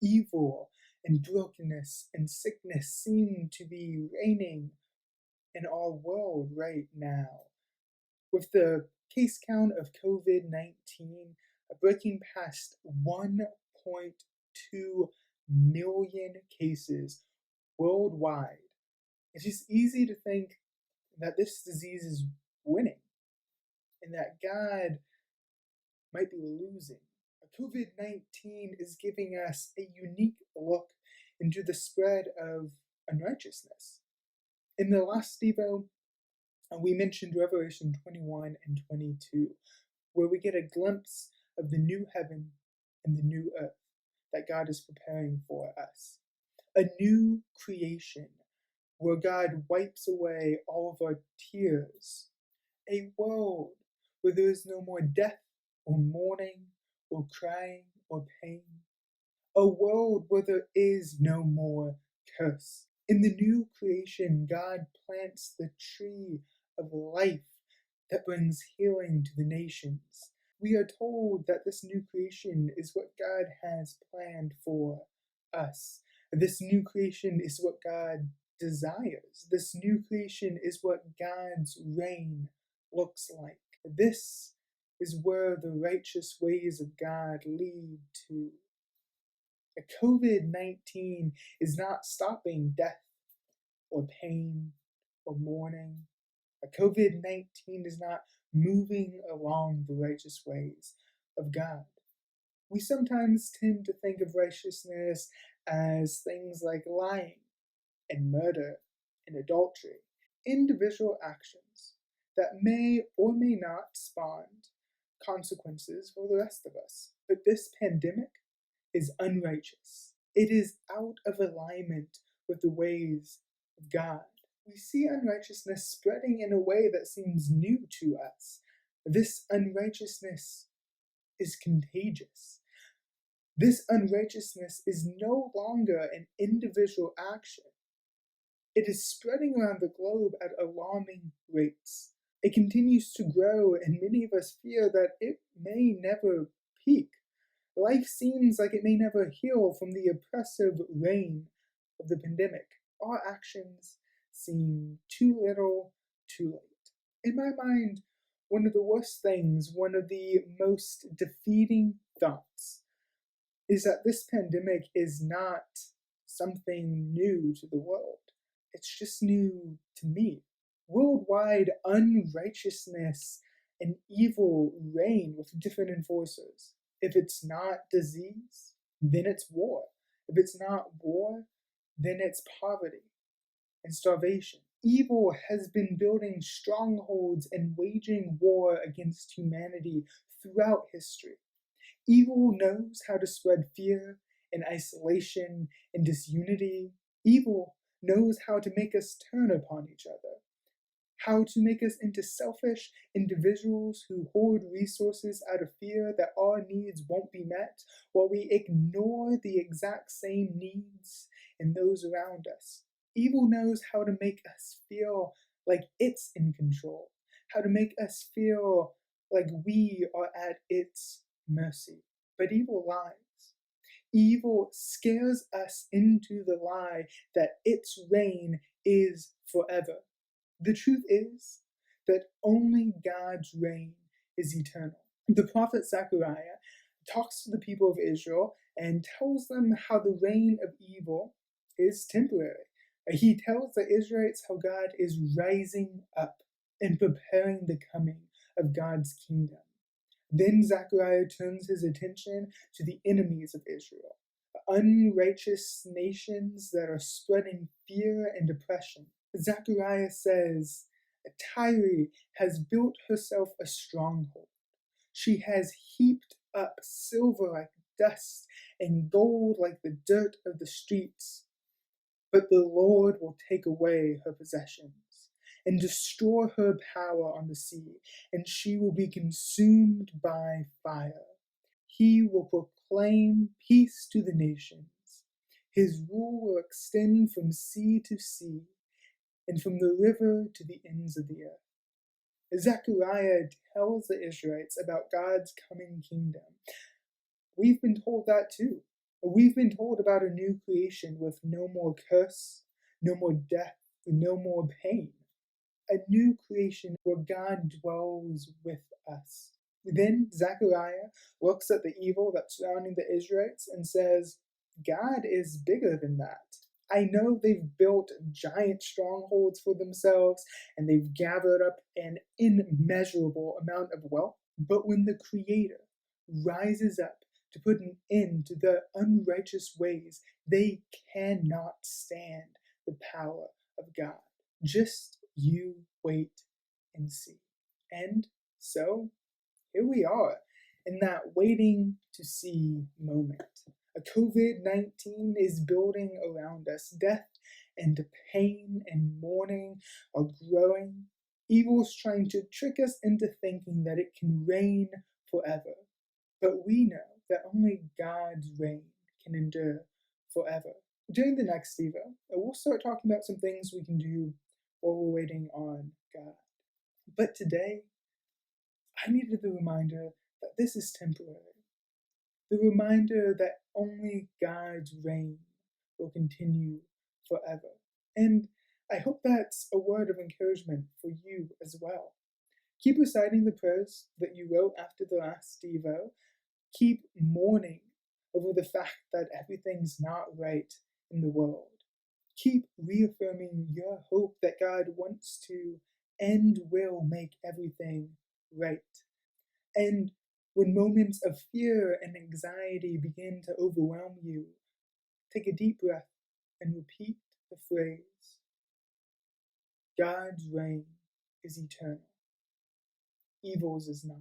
Evil and brokenness and sickness seem to be reigning in our world right now. With the case count of COVID-19 breaking past 1.2 million cases worldwide, it's just easy to think that this disease is winning and that God might be losing. COVID-19 is giving us a unique look into the spread of unrighteousness. In the last Devo, we mentioned Revelation 21 and 22, where we get a glimpse of the new heaven and the new earth that God is preparing for us. A new creation where God wipes away all of our tears. A world where there is no more death or mourning or crying or pain. A world where there is no more curse. In the new creation, God plants the tree of life that brings healing to the nations. We are told that this new creation is what God has planned for us. This new creation is what God desires. This new creation is what God's reign looks like. This is where the righteous ways of God lead to. COVID-19 is not stopping death or pain or mourning. COVID-19 is not moving along the righteous ways of God. We sometimes tend to think of righteousness as things like lying and murder and adultery, individual actions that may or may not spawn consequences for the rest of us. But this pandemic is unrighteous. It is out of alignment with the ways of God. We see unrighteousness spreading in a way that seems new to us. This unrighteousness is contagious. This unrighteousness is no longer an individual action. It is spreading around the globe at alarming rates. It continues to grow, and many of us fear that it may never peak. Life seems like it may never heal from the oppressive reign of the pandemic. Our actions seem too little, too late. In my mind, one of the worst things, one of the most defeating thoughts, is that this pandemic is not something new to the world. It's just new to me. Worldwide unrighteousness and evil reign with different enforcers. If it's not disease, then it's war. If it's not war, then it's poverty and starvation. Evil has been building strongholds and waging war against humanity throughout history. Evil knows how to spread fear and isolation and disunity. Evil knows how to make us turn upon each other, how to make us into selfish individuals who hoard resources out of fear that our needs won't be met, while we ignore the exact same needs in those around us. Evil knows how to make us feel like it's in control, how to make us feel like we are at its mercy. But evil lies. Evil scares us into the lie that its reign is forever. The truth is that only God's reign is eternal. The prophet Zechariah talks to the people of Israel and tells them how the reign of evil is temporary. He tells the Israelites how God is rising up and preparing the coming of God's kingdom. Then Zechariah turns his attention to the enemies of Israel, unrighteous nations that are spreading fear and oppression. Zechariah says, Tyre has built herself a stronghold. She has heaped up silver like dust and gold like the dirt of the streets. But the Lord will take away her possessions and destroy her power on the sea, and she will be consumed by fire. He will proclaim peace to the nations. His rule will extend from sea to sea and from the river to the ends of the earth. Zechariah tells the Israelites about God's coming kingdom. We've been told that too. We've been told about a new creation with no more curse, no more death, no more pain. A new creation where God dwells with us. Then Zechariah looks at the evil that's surrounding the Israelites and says, God is bigger than that. I know they've built giant strongholds for themselves and they've gathered up an immeasurable amount of wealth, but when the Creator rises up to put an end to their unrighteous ways, they cannot stand the power of God. Just you wait and see. And so here we are in that waiting to see moment. A COVID-19 is building around us. Death and pain and mourning are growing. Evil's trying to trick us into thinking that it can reign forever. But we know that only God's reign can endure forever. During the next Devo, we'll start talking about some things we can do while we're waiting on God. But today, I needed the reminder that this is temporary. The reminder that only God's reign will continue forever. And I hope that's a word of encouragement for you as well. Keep reciting the prayers that you wrote after the last Devo. Keep mourning over the fact that everything's not right in the world. Keep reaffirming your hope that God wants to and will make everything right. And when moments of fear and anxiety begin to overwhelm you, take a deep breath and repeat the phrase, God's reign is eternal. Evil's is not.